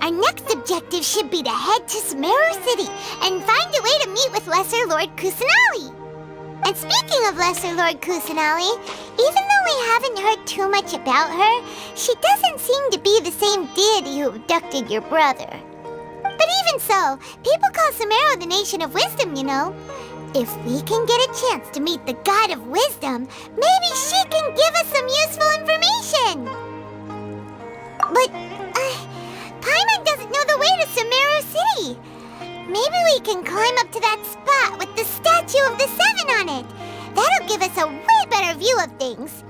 our next objective should be to head to Sumeru City and find a way to meet with Lesser Lord Kusanali. And speaking of Lesser Lord Kusanali, even though we haven't heard too much about her, she doesn't seem to be the same deity who abducted your brother. But even so, people call Sumeru the Nation of Wisdom, you know. If we can get a chance to meet the God of Wisdom, maybe she can give us some useful information. But, Paimon doesn't know the way to Sumeru City. Maybe we can climb up to that spot with the statue of the Seven on it. That'll give us a way better view of things.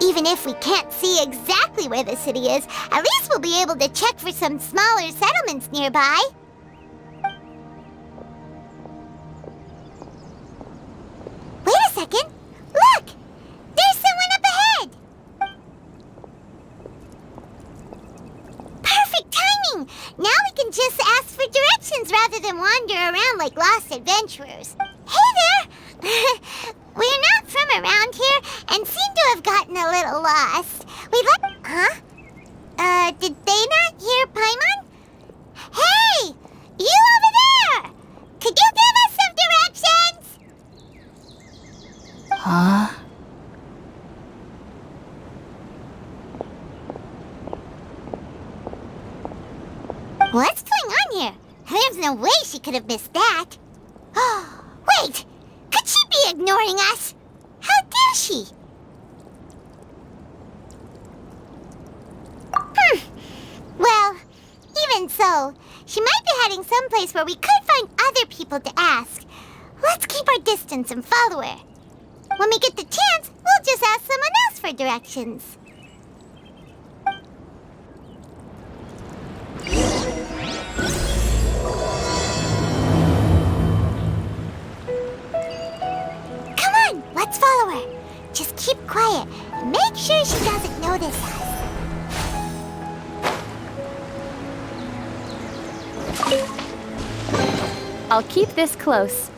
Even if we can't see exactly where the city is, at least we'll be able to check for some smaller settlements nearby. Wait a second! Look! There's someone up ahead! Perfect timing! Now we can just ask for directions rather than wander around like lost adventurers. Hey there! We're not from around here and seem to have gotten a little lost. We'd like... Huh? Did they not hear Paimon? Hey! You over there! Could you give us some directions? Huh? What's going on here? There's no way she could have missed that. Oh, wait! Could she be ignoring us? How dare she? Well, even so, she might be heading someplace where we could find other people to ask. Let's keep our distance and follow her. When we get the chance, we'll just ask someone else for directions. Come on, let's follow her. Just keep quiet and make sure she doesn't notice us. I'll keep this close.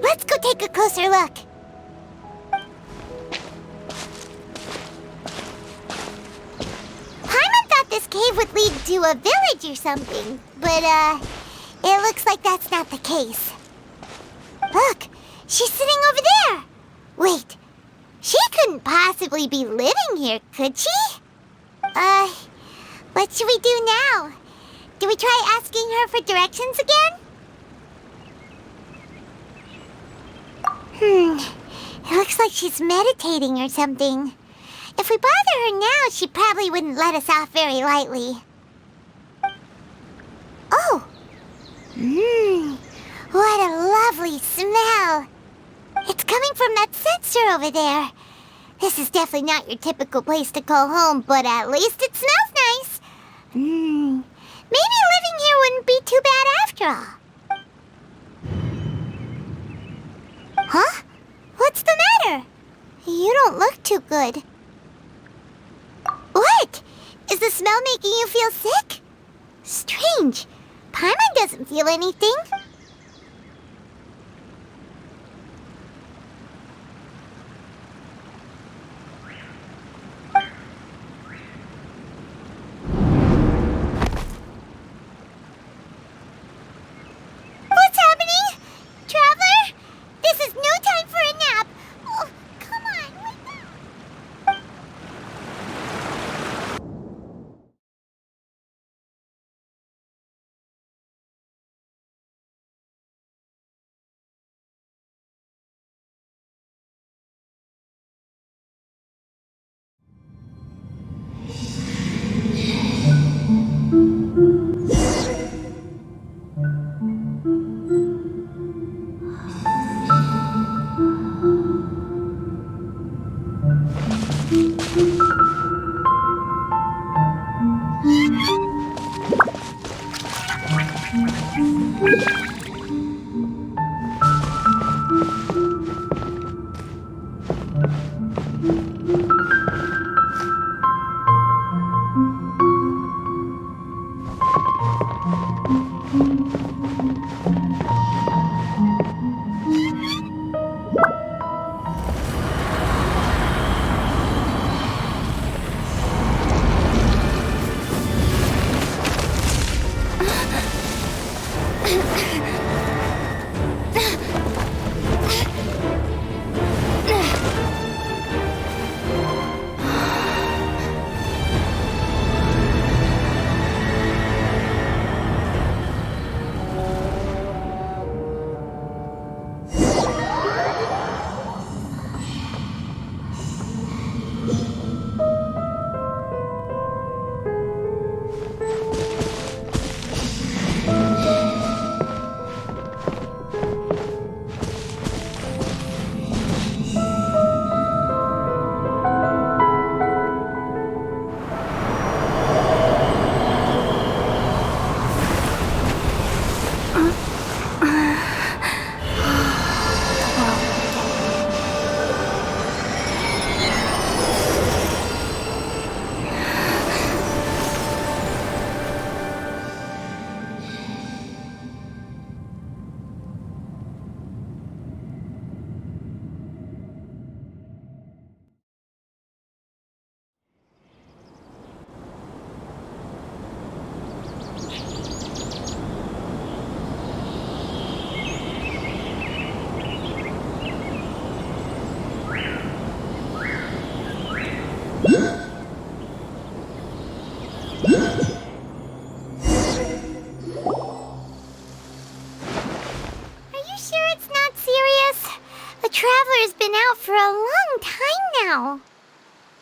Let's go take a closer look. Paimon thought this cave would lead to a village or something, but, it looks like that's not the case. Look, she's sitting over there. Wait, she couldn't possibly be living here, could she? What should we do now? Do we try asking her for directions again? It looks like she's meditating or something. If we bother her now, she probably wouldn't let us off very lightly. Oh! What a lovely smell! It's coming from that censer over there. This is definitely not your typical place to call home, but at least it smells nice. Maybe living here wouldn't be too bad after all. Huh? What's the matter? You don't look too good. What? Is the smell making you feel sick? Strange. Paimon doesn't feel anything. Traveler's been out for a long time now.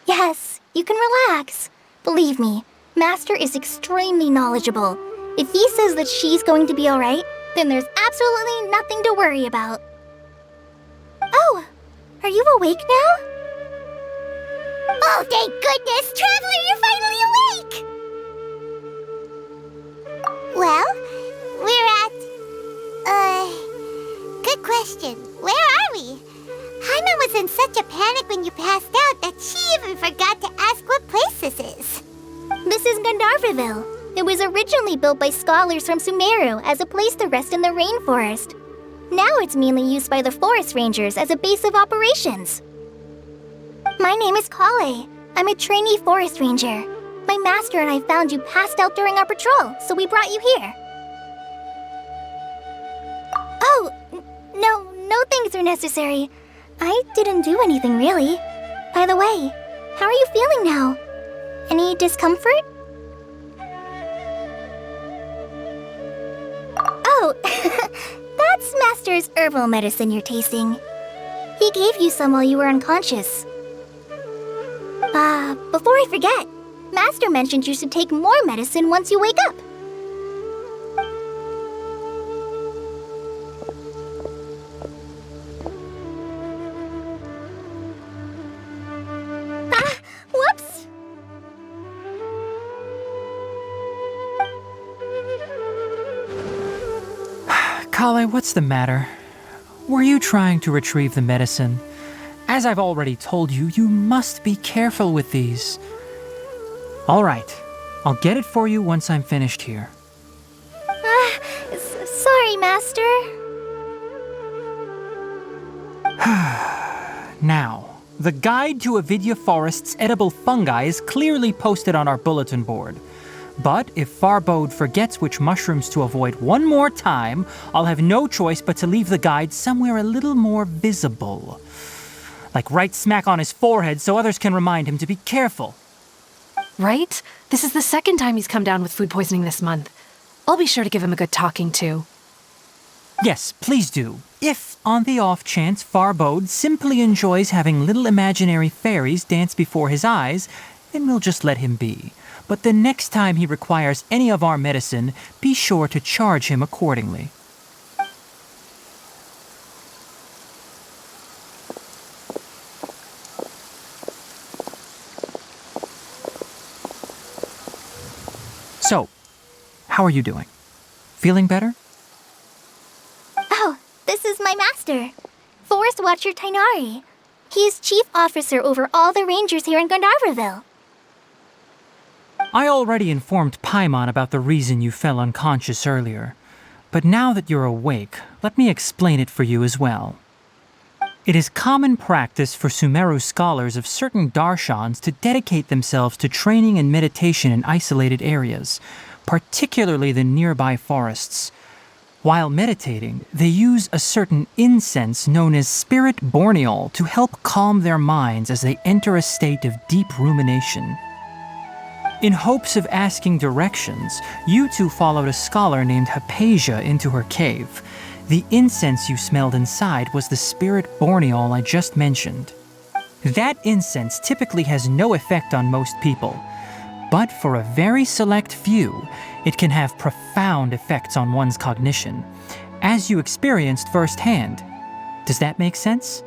Yes, you can relax. Believe me, Master is extremely knowledgeable. If he says that she's going to be alright, then there's absolutely nothing to worry about. Oh, are you awake now? Oh, thank goodness! Traveler, you're finally awake! Well, we're at... good question. Where are we? Haima was in such a panic when you passed out that she even forgot to ask what place this is. This is Gandharva Ville. It was originally built by scholars from Sumeru as a place to rest in the rainforest. Now it's mainly used by the Forest Rangers as a base of operations. My name is Collie. I'm a Trainee Forest Ranger. My master and I found you passed out during our patrol, so we brought you here. Oh, no things are necessary. I didn't do anything, really. By the way, how are you feeling now? Any discomfort? Oh, that's Master's herbal medicine you're tasting. He gave you some while you were unconscious. Before I forget, Master mentioned you should take more medicine once you wake up. Whoops! Collie, what's the matter? Were you trying to retrieve the medicine? As I've already told you, you must be careful with these. All right, I'll get it for you once I'm finished here. Sorry, Master. Now, the guide to Avidya Forest's edible fungi is clearly posted on our bulletin board. But if Farbode forgets which mushrooms to avoid one more time, I'll have no choice but to leave the guide somewhere a little more visible. Like right smack on his forehead so others can remind him to be careful. Right? This is the second time he's come down with food poisoning this month. I'll be sure to give him a good talking to. Yes, please do. If, on the off chance, Farbode simply enjoys having little imaginary fairies dance before his eyes, then we'll just let him be. But the next time he requires any of our medicine, be sure to charge him accordingly. So, how are you doing? Feeling better? master, Forest Watcher Tighnari. He is chief officer over all the rangers here in Gandharva Ville. I already informed Paimon about the reason you fell unconscious earlier, but now that you're awake, let me explain it for you as well. It is common practice for Sumeru scholars of certain darshans to dedicate themselves to training and meditation in isolated areas, particularly the nearby forests. While meditating, they use a certain incense known as spirit borneol to help calm their minds as they enter a state of deep rumination. In hopes of asking directions, you two followed a scholar named Hapasia into her cave. The incense you smelled inside was the spirit borneol I just mentioned. That incense typically has no effect on most people, but for a very select few, it can have profound effects on one's cognition, as you experienced firsthand. Does that make sense?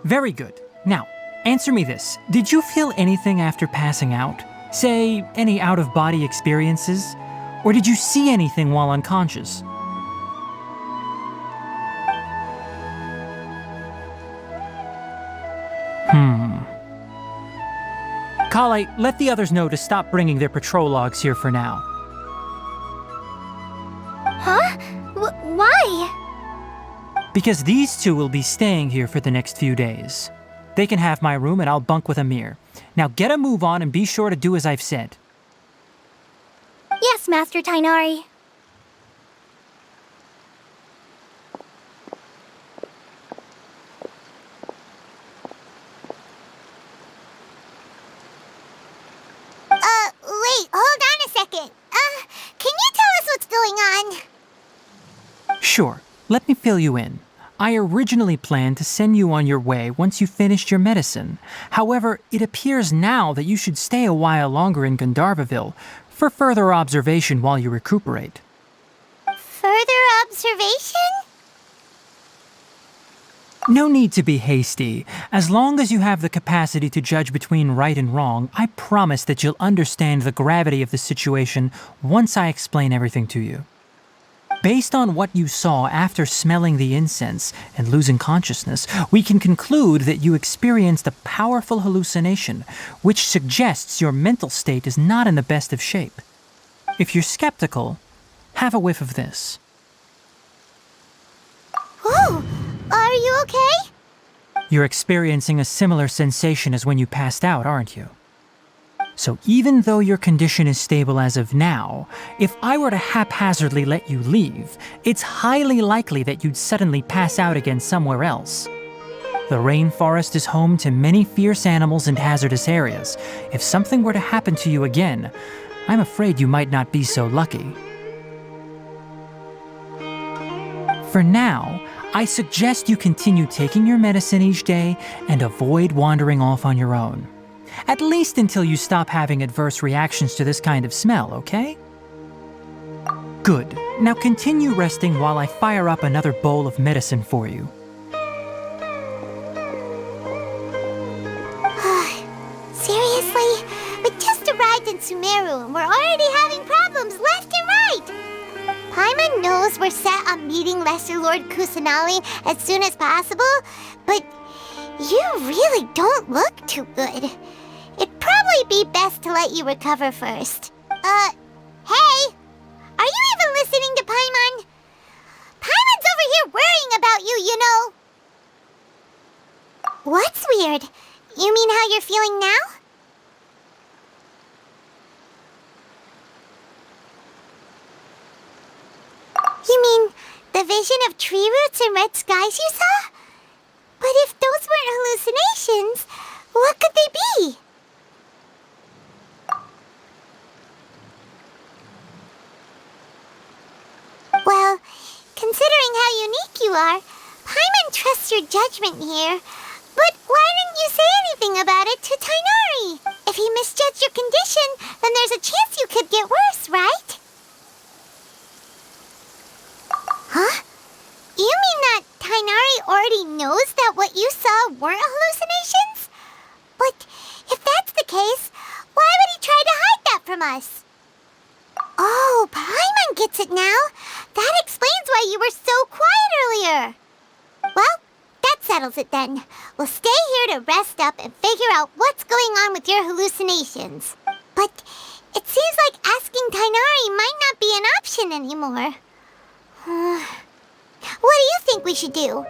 Very good. Now, answer me this. Did you feel anything after passing out? Say, any out-of-body experiences? Or did you see anything while unconscious? Collie, let the others know to stop bringing their patrol logs here for now. Huh? Why? Because these two will be staying here for the next few days. They can have my room and I'll bunk with Amir. Now get a move on and be sure to do as I've said. Yes, Master Tighnari. Wait, hold on a second. Can you tell us what's going on? Sure, let me fill you in. I originally planned to send you on your way once you finished your medicine. However, it appears now that you should stay a while longer in Gandharva Ville for further observation while you recuperate. Further observation? No need to be hasty. As long as you have the capacity to judge between right and wrong, I promise that you'll understand the gravity of the situation once I explain everything to you. Based on what you saw after smelling the incense and losing consciousness, we can conclude that you experienced a powerful hallucination, which suggests your mental state is not in the best of shape. If you're skeptical, have a whiff of this. Whoa! Are you okay? You're experiencing a similar sensation as when you passed out, aren't you? So even though your condition is stable as of now, if I were to haphazardly let you leave, it's highly likely that you'd suddenly pass out again somewhere else. The rainforest is home to many fierce animals and hazardous areas. If something were to happen to you again, I'm afraid you might not be so lucky. For now, I suggest you continue taking your medicine each day and avoid wandering off on your own. At least until you stop having adverse reactions to this kind of smell, okay? Good. Now continue resting while I fire up another bowl of medicine for you. Seriously? We just arrived in Sumeru and we're already having problems left and right! Paimon knows we're set on meeting Lesser Lord Kusanali as soon as possible, but you really don't look too good. It'd probably be best to let you recover first. Hey! Are you even listening to Paimon? Paimon's over here worrying about you, you know. What's weird? You mean how you're feeling now? You mean the vision of tree roots and red skies you saw? But if those weren't hallucinations, what could they be? Well, considering how unique you are, Paimon trusts your judgment here. But why didn't you say anything about it to Tighnari? If he misjudged your condition, then there's a chance you could get worse, right? Huh? You mean that Tighnari already knows that what you saw weren't hallucinations? But if that's the case, why would he try to hide that from us? Oh, Paimon gets it now. That explains why you were so quiet earlier. settles it then. We'll stay here to rest up and figure out what's going on with your hallucinations. But it seems like asking Tighnari might not be an option anymore. What do you think we should do?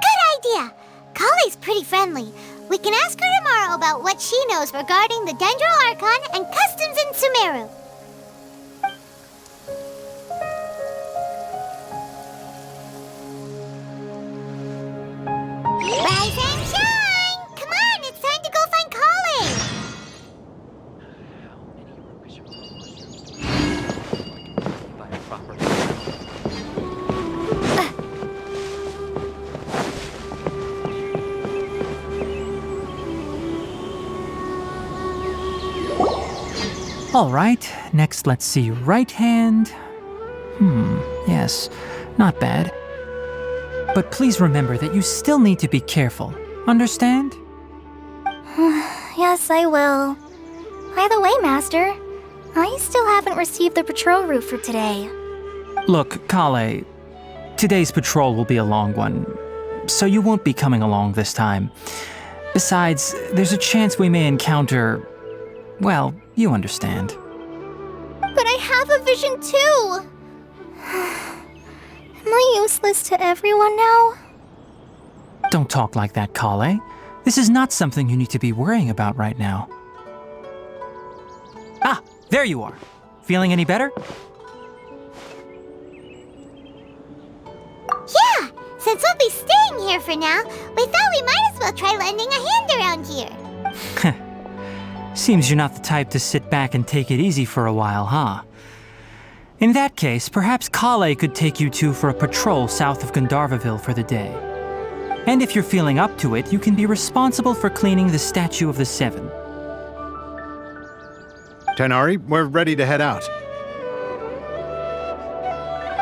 Good idea! Collie's pretty friendly. We can ask her tomorrow about what she knows regarding the Dendro Archon and customs in Sumeru. Rise and shine! Come on, it's time to go find Collie! All right, next let's see right hand. Yes, not bad. But please remember that you still need to be careful. Understand? Yes, I will. By the way, Master, I still haven't received the patrol route for today. Look, Collie, today's patrol will be a long one, so you won't be coming along this time. Besides, there's a chance we may encounter... well, you understand. But I have a vision too! Am I useless to everyone now? Don't talk like that, Collie. This is not something you need to be worrying about right now. Ah, there you are. Feeling any better? Yeah! Since we'll be staying here for now, we thought we might as well try lending a hand around here. Seems you're not the type to sit back and take it easy for a while, huh? In that case, perhaps Collie could take you two for a patrol south of Gandharva Ville for the day. And if you're feeling up to it, you can be responsible for cleaning the Statue of the Seven. Tighnari, we're ready to head out.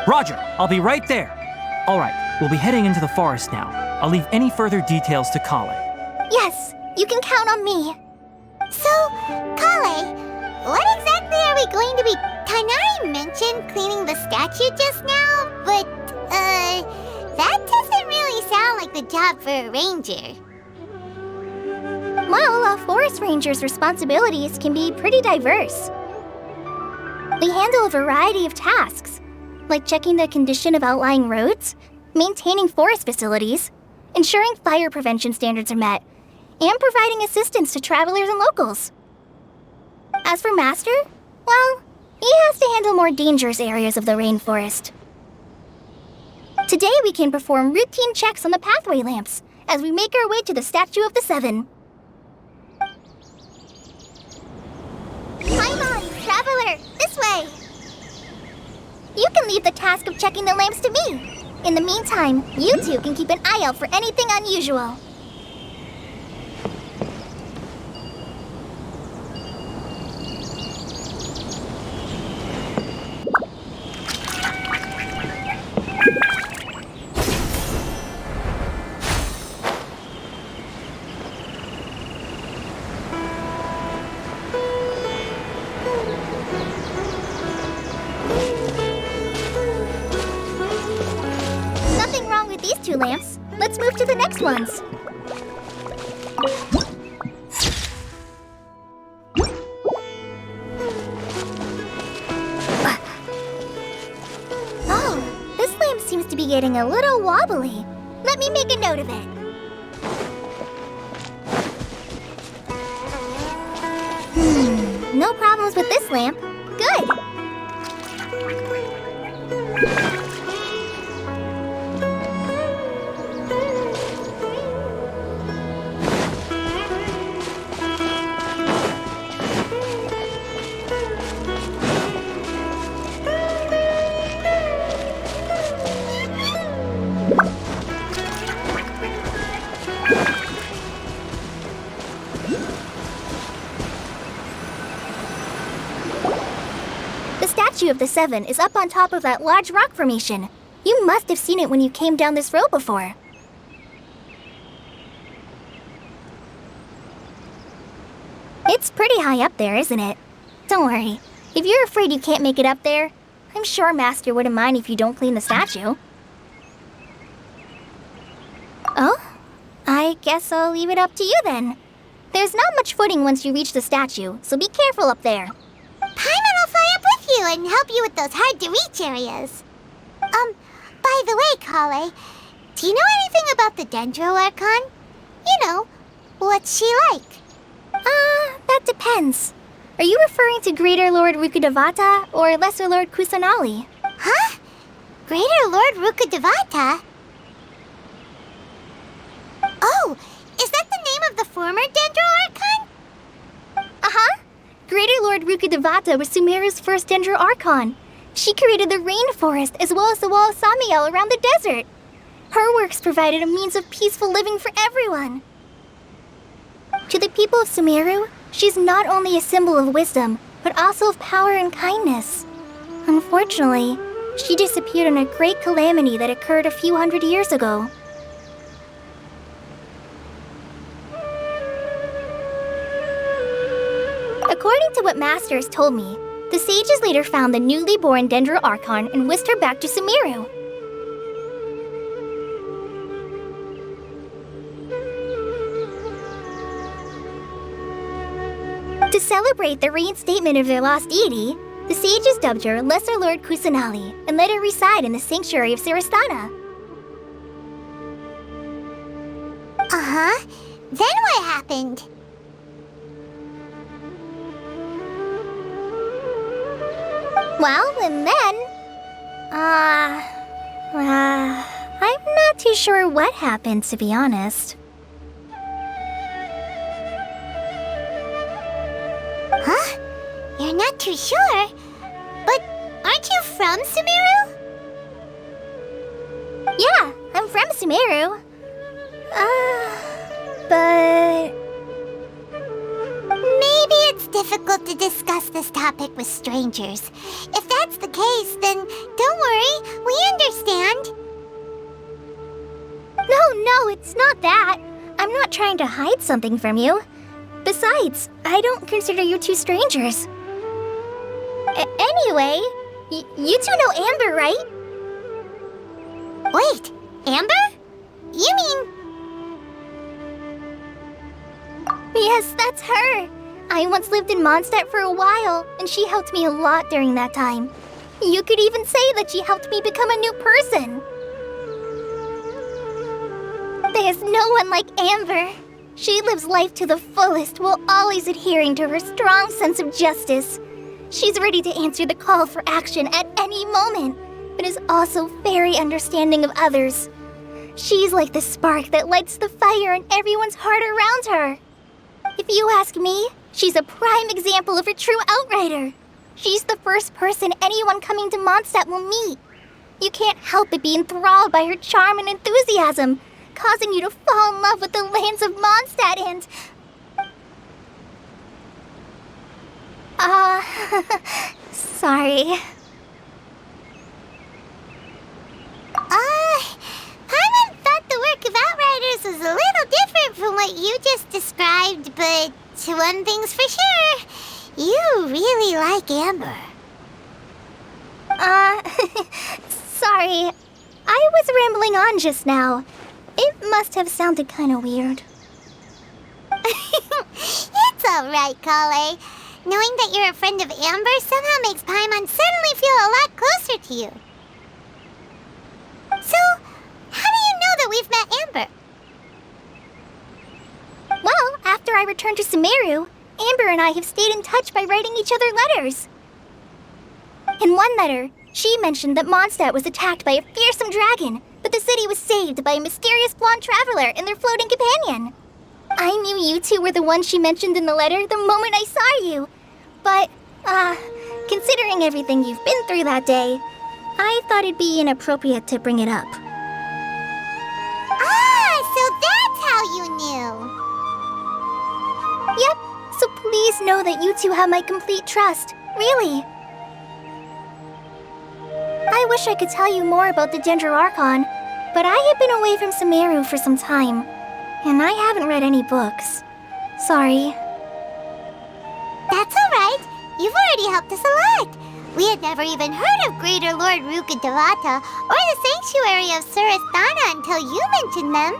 Roger, I'll be right there. All right, we'll be heading into the forest now. I'll leave any further details to Collie. Yes, you can count on me. So, Collie, what exactly are we going to be... Tighnari mentioned cleaning the statue just now, but, that doesn't really sound like the job for a ranger. Well, a forest ranger's responsibilities can be pretty diverse. They handle a variety of tasks, like checking the condition of outlying roads, maintaining forest facilities, ensuring fire prevention standards are met, and providing assistance to travelers and locals. As for Master, well, he has to handle more dangerous areas of the rainforest. Today we can perform routine checks on the pathway lamps as we make our way to the Statue of the Seven. Paimon, traveler, this way! You can leave the task of checking the lamps to me. In the meantime, you two can keep an eye out for anything unusual. Lamps. Let's move to the next ones. Oh, this lamp seems to be getting a little wobbly. Let me make a note of it. No problems with this lamp. Good. The Statue of the Seven is up on top of that large rock formation. You must have seen it when you came down this road before. It's pretty high up there, isn't it? Don't worry. If you're afraid you can't make it up there, I'm sure Master wouldn't mind if you don't clean the statue. guess I'll leave it up to you then. There's not much footing once you reach the statue, so be careful up there. Paimon will fly up with you and help you with those hard-to-reach areas. By the way, Collie, do you know anything about the Dendro Archon? You know, what's she like? That depends. Are you referring to Greater Lord Rukkhadevata or Lesser Lord Kusanali? Huh? Greater Lord Rukkhadevata? Oh, is that the name of the former Dendro Archon? Uh-huh. Greater Lord Rukkhadevata was Sumeru's first Dendro Archon. She created the rainforest as well as the wall of Samiel around the desert. Her works provided a means of peaceful living for everyone. To the people of Sumeru, she's not only a symbol of wisdom, but also of power and kindness. Unfortunately, she disappeared in a great calamity that occurred a few hundred years ago. According to what Masters told me, the sages later found the newly born Dendro Archon and whisked her back to Sumeru. To celebrate the reinstatement of their lost deity, the sages dubbed her Lesser Lord Kusanali and let her reside in the sanctuary of Sarastana. Uh-huh. Then what happened? Well, and then... I'm not too sure what happened, to be honest. Huh? You're not too sure? But aren't you from Sumeru? Yeah, I'm from Sumeru. But... Maybe it's difficult to discuss this topic with strangers. If that's the case, then don't worry, we understand. No, it's not that. I'm not trying to hide something from you. Besides, I don't consider you two strangers. Anyway, you two know Amber, right? Wait, Amber? You mean... Yes, that's her. I once lived in Mondstadt for a while, and she helped me a lot during that time. You could even say that she helped me become a new person. There's no one like Amber. She lives life to the fullest while always adhering to her strong sense of justice. She's ready to answer the call for action at any moment, but is also very understanding of others. She's like the spark that lights the fire in everyone's heart around her. If you ask me, she's a prime example of a true outrider. She's the first person anyone coming to Mondstadt will meet. You can't help but be enthralled by her charm and enthusiasm, causing you to fall in love with the lands of Mondstadt and... sorry. Paimon thought the work of Outriders was a little different from what you just described, but one thing's for sure, you really like Amber. Sorry. I was rambling on just now. It must have sounded kind of weird. It's alright, Collie. Knowing that you're a friend of Amber somehow makes Paimon suddenly feel a lot closer to you. So, how do you know that we've met Amber? Well, after I returned to Sumeru, Amber and I have stayed in touch by writing each other letters. In one letter, she mentioned that Mondstadt was attacked by a fearsome dragon, but the city was saved by a mysterious blonde traveler and their floating companion. I knew you two were the ones she mentioned in the letter the moment I saw you. But, considering everything you've been through that day, I thought it'd be inappropriate to bring it up. So that's how you knew. Yep, so please know that you two have my complete trust, really. I wish I could tell you more about the Dendro Archon, but I have been away from Sumeru for some time, and I haven't read any books. Sorry. That's alright. You've already helped us a lot. We had never even heard of Greater Lord Rukkhadevata or the Sanctuary of Sarasthana until you mentioned them.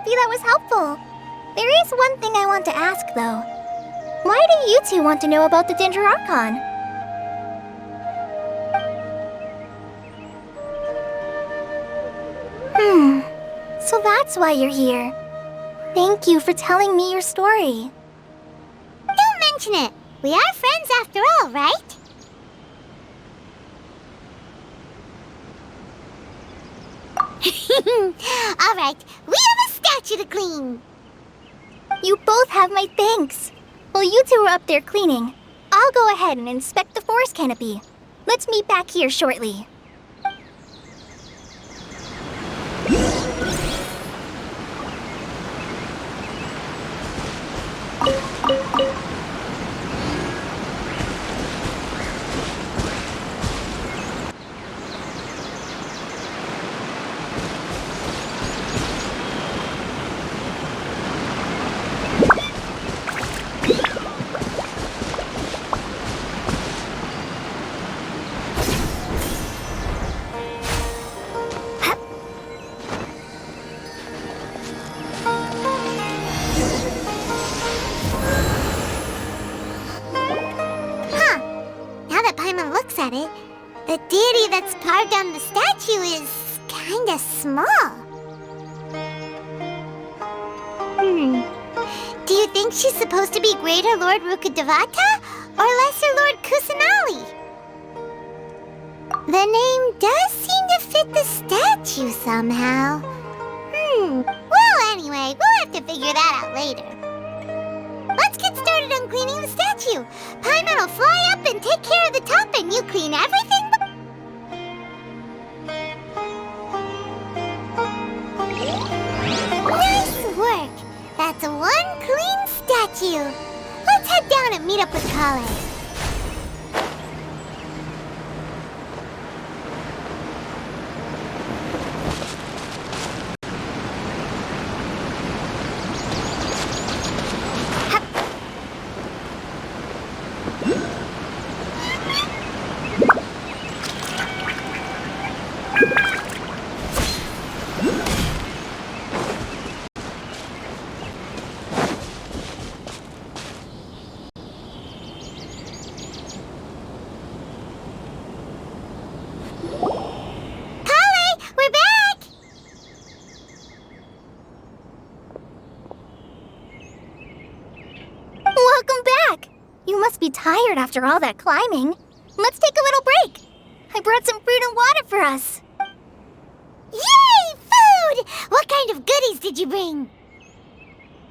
happy that was helpful. There is one thing I want to ask, though. Why do you two want to know about the Ginger Archon? So that's why you're here. Thank you for telling me your story. Don't mention it. We are friends after all, right? All right, we have a statue to clean. You both have my thanks. While you two are up there cleaning, I'll go ahead and inspect the forest canopy. Let's meet back here shortly. At it, the deity that's carved on the statue is kinda small. Do you think she's supposed to be Greater Lord Rukkhadevata or Lesser Lord Kusanali? The name does seem to fit the statue somehow. Well, anyway, we'll have to figure that out later. Let's get started on cleaning the statue. Paimon will fly up and take care of the top, and you clean everything. Nice work. That's one clean statue. Let's head down and meet up with Collie. Be tired after all that climbing. Let's take a little break. I brought some fruit and water for us. Yay, food! What kind of goodies did you bring?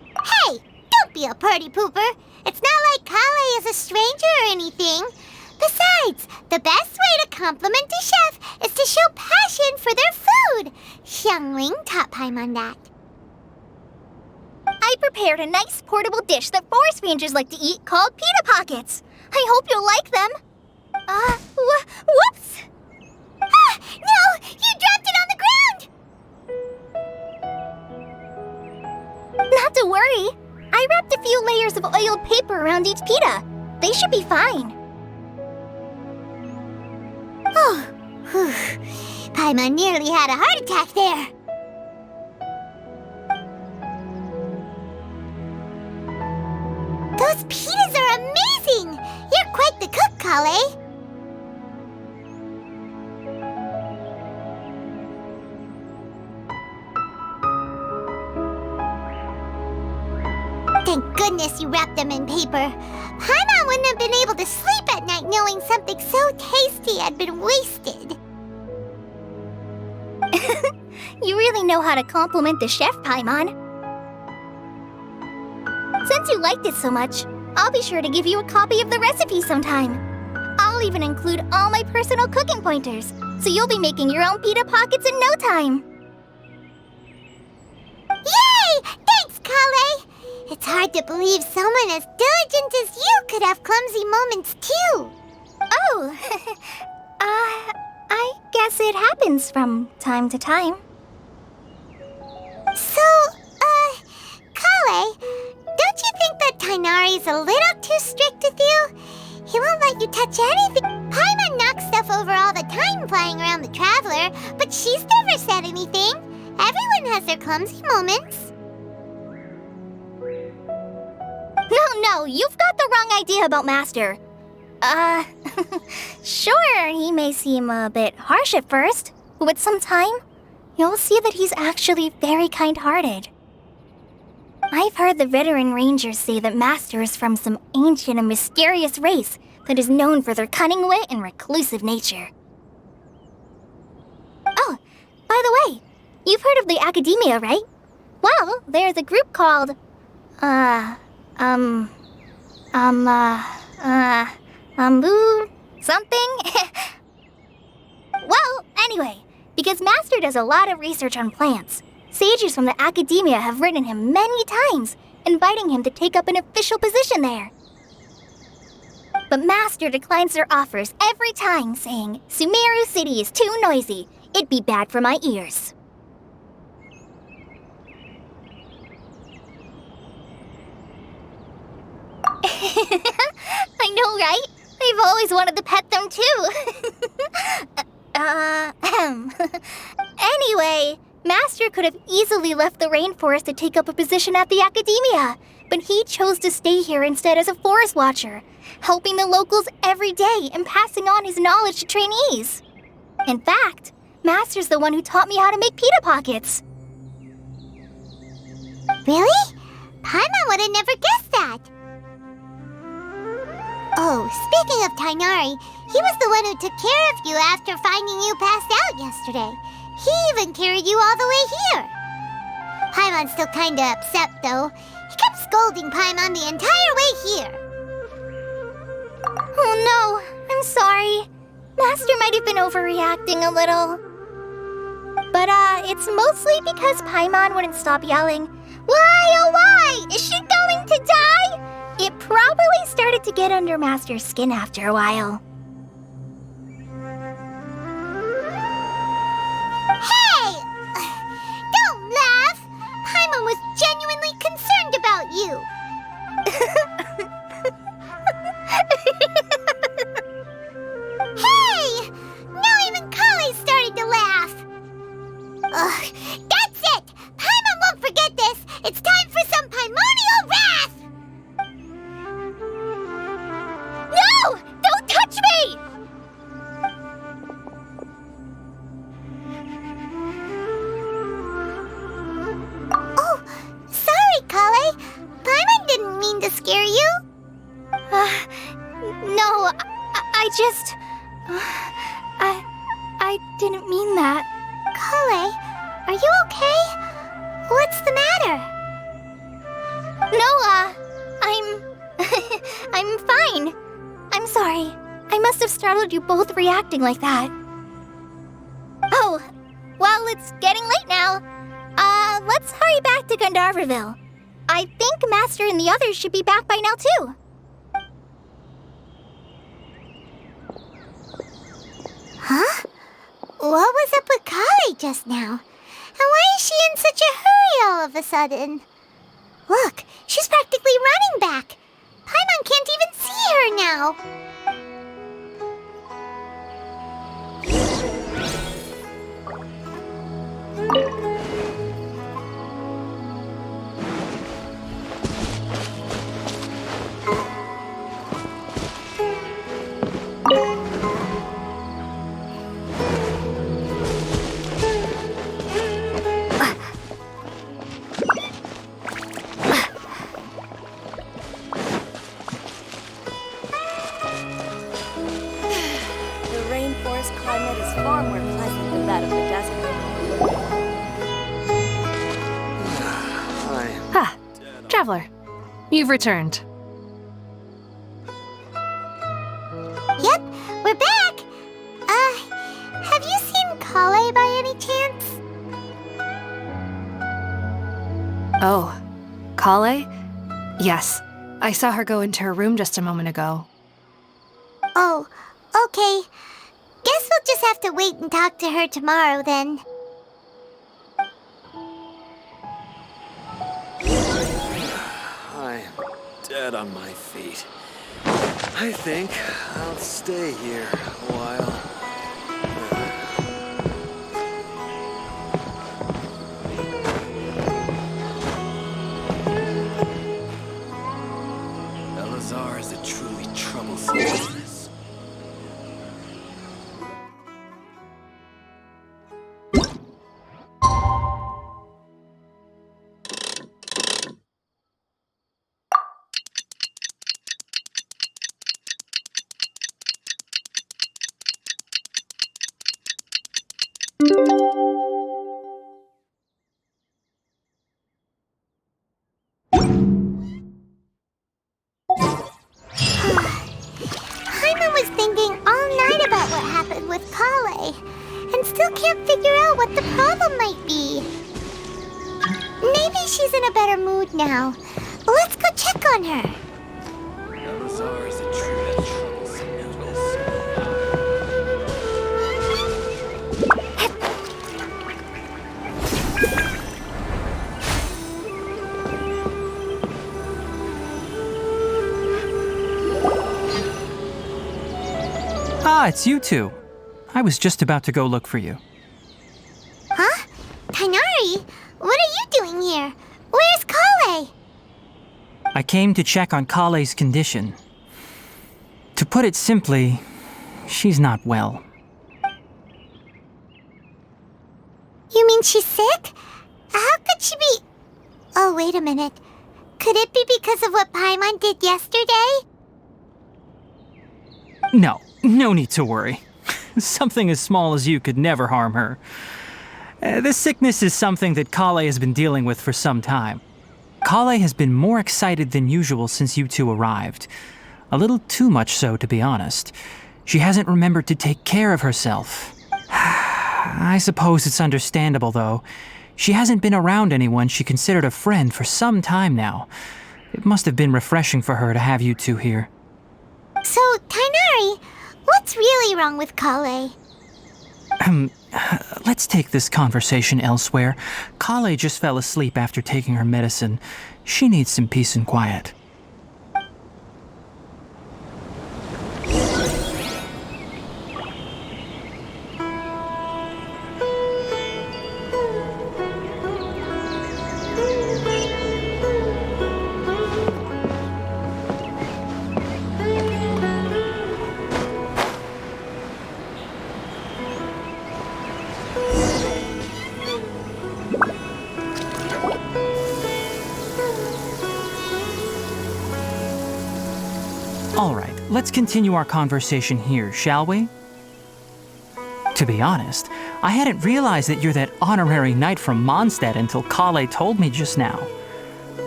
Hey, don't be a party pooper. It's not like Collie is a stranger or anything. Besides, the best way to compliment a chef is to show passion for their food. Xiangling taught Paimon that. I prepared a nice portable dish that forest rangers like to eat called pita pockets. I hope you'll like them. Whoops! Ah, no! You dropped it on the ground! Not to worry. I wrapped a few layers of oiled paper around each pita. They should be fine. Oh, whew. Paimon nearly had a heart attack there. Those pitas are amazing! You're quite the cook, Collie. Thank goodness you wrapped them in paper. Paimon wouldn't have been able to sleep at night knowing something so tasty had been wasted. You really know how to compliment the chef, Paimon. Since you liked it so much, I'll be sure to give you a copy of the recipe sometime. I'll even include all my personal cooking pointers, so you'll be making your own pita pockets in no time. Yay! Thanks, Collie! It's hard to believe someone as diligent as you could have clumsy moments, too. Oh, I guess it happens from time to time. So, Collie, don't you think that Tighnari's a little too strict with you? He won't let you touch anything. Paimon knocks stuff over all the time flying around the Traveler, but she's never said anything. Everyone has their clumsy moments. No, you've got the wrong idea about Master. Sure, he may seem a bit harsh at first, but with some time, you'll see that he's actually very kind-hearted. I've heard the veteran rangers say that Master is from some ancient and mysterious race that is known for their cunning wit and reclusive nature. Oh, by the way, you've heard of the Academia, right? Well, there's a group called, something? Well, anyway, because Master does a lot of research on plants, sages from the Academia have written him many times, inviting him to take up an official position there. But Master declines their offers every time, saying, Sumeru City is too noisy. It'd be bad for my ears. I know, right? I've always wanted to pet them too. Anyway, Master could have easily left the rainforest to take up a position at the Academia, but he chose to stay here instead as a forest watcher, helping the locals every day and passing on his knowledge to trainees. In fact, Master's the one who taught me how to make pita pockets. Really? Paimon would have never guessed that. Oh, speaking of Tighnari, he was the one who took care of you after finding you passed out yesterday. He even carried you all the way here. Paimon's still kinda upset, though. He kept scolding Paimon the entire way here. Oh no, I'm sorry. Master might have been overreacting a little. But, it's mostly because Paimon wouldn't stop yelling, Why, oh why? Is she going to die? It probably started to get under Master's skin after a while. Hey! Don't laugh! Paimon was genuinely concerned about you. Hey! Now even Collie started to laugh. Ugh, that's it! Paimon won't forget this! It's time for some paimonial wrath! No! Don't touch me! Oh, sorry, Collie. Paimon didn't mean to scare you. No, I just... I didn't mean that. Collie, are you okay? What's the matter? No, I'm fine. I'm sorry. I must have startled you both reacting like that. Oh, well, it's getting late now. Let's hurry back to Gandharva Ville. I think Master and the others should be back by now, too. Huh? What was up with Collie just now? And why is she in such a hurry all of a sudden? Look, she's practically running back. Paimon can't even see her now. Climate is far more pleasant than that of the desert. Ah, Traveler, you've returned. Yep, we're back. Have you seen Collie by any chance? Oh, Collie? Yes, I saw her go into her room just a moment ago. Oh, okay. Guess we'll just have to wait and talk to her tomorrow then. I'm dead on my feet. I think I'll stay here a while. senses. Paimon was thinking all night about what happened with Collie, and still can't figure out what the problem might be. Maybe she's in a better mood now. Let's go check on her. Elazar is a truly troublesome illness. Ah, it's you two. I was just about to go look for you. Huh? Tighnari? What are you doing here? Where's Collie? I came to check on Collie's condition. To put it simply, she's not well. You mean she's sick? How could she be... Oh, wait a minute. Could it be because of what Paimon did yesterday? No need to worry. Something as small as you could never harm her. This sickness is something that Collie has been dealing with for some time. Collie has been more excited than usual since you two arrived. A little too much so, to be honest. She hasn't remembered to take care of herself. I suppose it's understandable, though. She hasn't been around anyone she considered a friend for some time now. It must have been refreshing for her to have you two here. So, Tighnari, what's really wrong with Collie? Let's take this conversation elsewhere. Collie just fell asleep after taking her medicine. She needs some peace and quiet. All right, let's continue our conversation here, shall we? To be honest, I hadn't realized that you're that honorary knight from Mondstadt until Collie told me just now.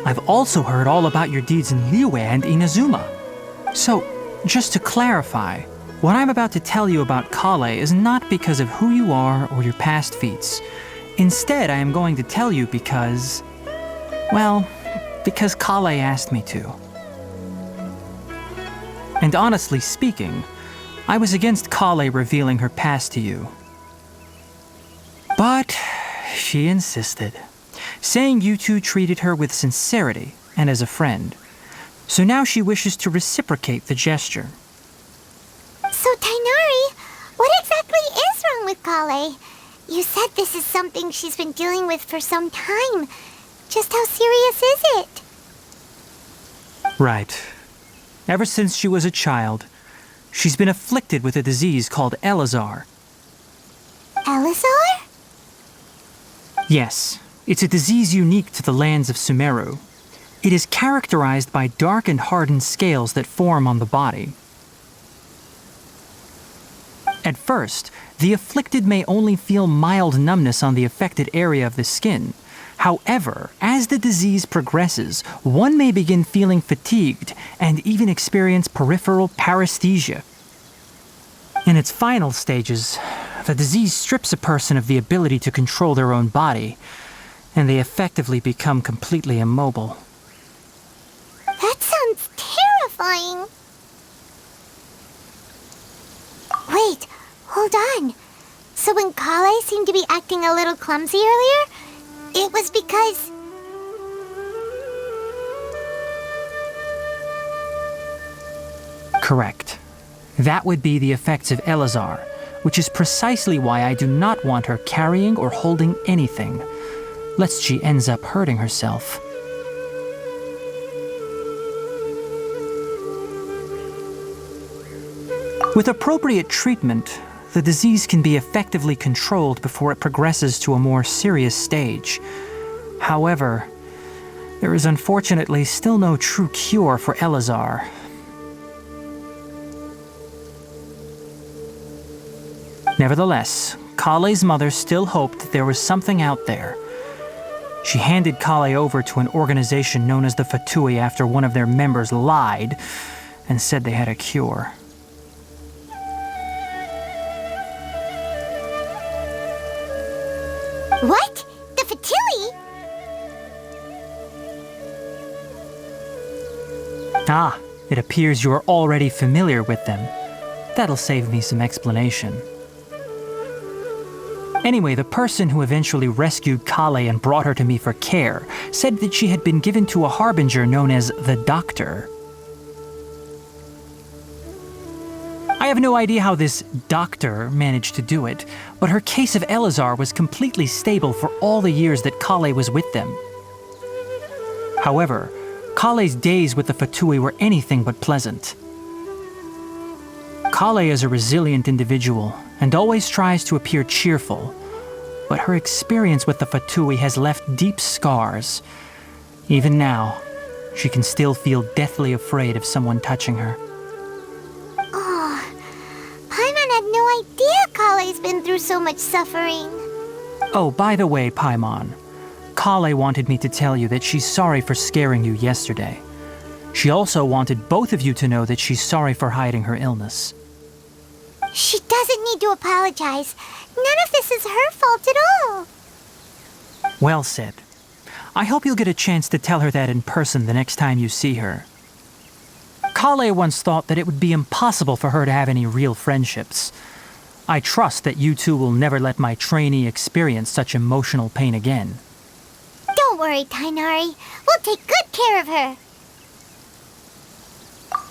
I've also heard all about your deeds in Liyue and Inazuma. So, just to clarify, what I'm about to tell you about Collie is not because of who you are or your past feats. Instead, I am going to tell you because... well, because Collie asked me to. And honestly speaking, I was against Collie revealing her past to you. But she insisted, saying you two treated her with sincerity and as a friend. So now she wishes to reciprocate the gesture. So, Tighnari, what exactly is wrong with Collie? You said this is something she's been dealing with for some time. Just how serious is it? Right. Ever since she was a child, she's been afflicted with a disease called Elazar. Elazar? Yes, it's a disease unique to the lands of Sumeru. It is characterized by dark and hardened scales that form on the body. At first, the afflicted may only feel mild numbness on the affected area of the skin. However, as the disease progresses, one may begin feeling fatigued and even experience peripheral paresthesia. In its final stages, the disease strips a person of the ability to control their own body, and they effectively become completely immobile. That sounds terrifying. Wait, hold on. So when Collie seemed to be acting a little clumsy earlier, it was because... Correct. That would be the effects of Elazar, which is precisely why I do not want her carrying or holding anything, lest she ends up hurting herself. With appropriate treatment, the disease can be effectively controlled before it progresses to a more serious stage. However, there is unfortunately still no true cure for Elazar. Nevertheless, Collie's mother still hoped that there was something out there. She handed Collie over to an organization known as the Fatui after one of their members lied and said they had a cure. What? The Fatui? Ah, it appears you are already familiar with them. That'll save me some explanation. Anyway, the person who eventually rescued Collie and brought her to me for care said that she had been given to a harbinger known as the Doctor. I have no idea how this doctor managed to do it, but her case of Elazar was completely stable for all the years that Collie was with them. However, Collie's days with the Fatui were anything but pleasant. Collie is a resilient individual and always tries to appear cheerful, but her experience with the Fatui has left deep scars. Even now, she can still feel deathly afraid of someone touching her. Oh, Paimon had no idea Collie's been through so much suffering. Oh, by the way, Paimon, Collie wanted me to tell you that she's sorry for scaring you yesterday. She also wanted both of you to know that she's sorry for hiding her illness. She doesn't need to apologize. None of this is her fault at all. Well said. I hope you'll get a chance to tell her that in person the next time you see her. Collie once thought that it would be impossible for her to have any real friendships. I trust that you two will never let my trainee experience such emotional pain again. Don't worry, Tighnari. We'll take good care of her.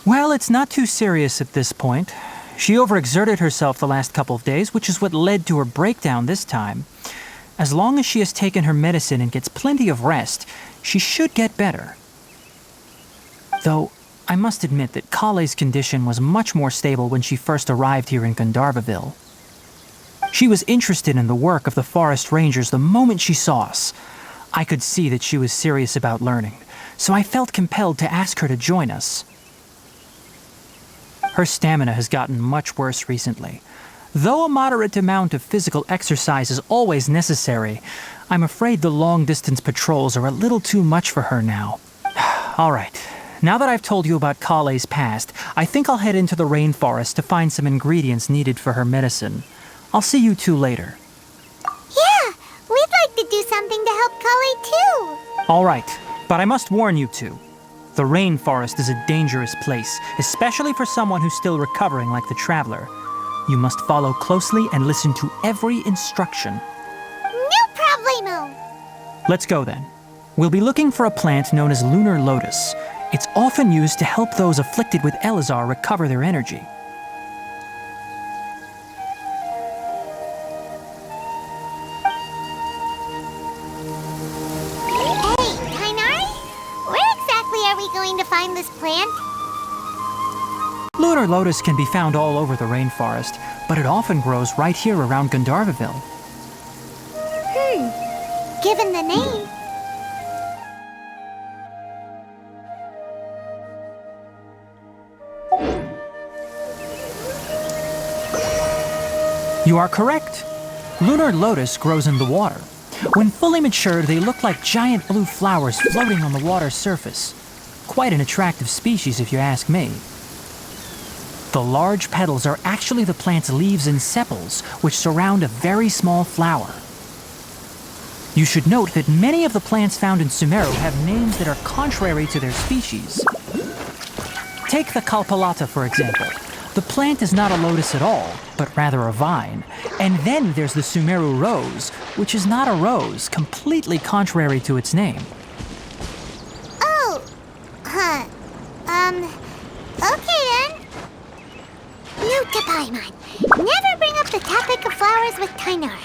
Well, it's not too serious at this point. She overexerted herself the last couple of days, which is what led to her breakdown this time. As long as she has taken her medicine and gets plenty of rest, she should get better. Though, I must admit that Collie's condition was much more stable when she first arrived here in Gandharva Ville. She was interested in the work of the Forest Rangers the moment she saw us. I could see that she was serious about learning, so I felt compelled to ask her to join us. Her stamina has gotten much worse recently. Though a moderate amount of physical exercise is always necessary, I'm afraid the long-distance patrols are a little too much for her now. All right, now that I've told you about Collie's past, I think I'll head into the rainforest to find some ingredients needed for her medicine. I'll see you two later. Yeah, we'd like to do something to help Collie too. All right, but I must warn you two. The rainforest is a dangerous place, especially for someone who's still recovering like the traveler. You must follow closely and listen to every instruction. No problemo. Let's go then. We'll be looking for a plant known as lunar lotus. It's often used to help those afflicted with Elazar recover their energy. Hey, Tighnari, where exactly are we going to find this plant? Lunar lotus can be found all over the rainforest, but it often grows right here around Gandharva Ville. Given the name. You are correct. Lunar lotus grows in the water. When fully matured, they look like giant blue flowers floating on the water's surface. Quite an attractive species, if you ask me. The large petals are actually the plant's leaves and sepals, which surround a very small flower. You should note that many of the plants found in Sumeru have names that are contrary to their species. Take the Kalpalata, for example. The plant is not a lotus at all, but rather a vine. And then there's the Sumeru rose, which is not a rose, completely contrary to its name. Oh, huh. Okay then. Note to Paimon. Never bring up the topic of flowers with Tighnari.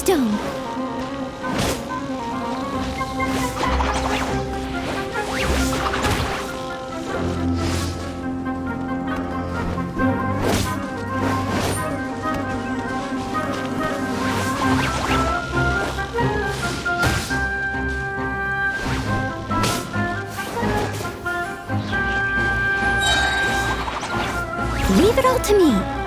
stone. Leave it all to me.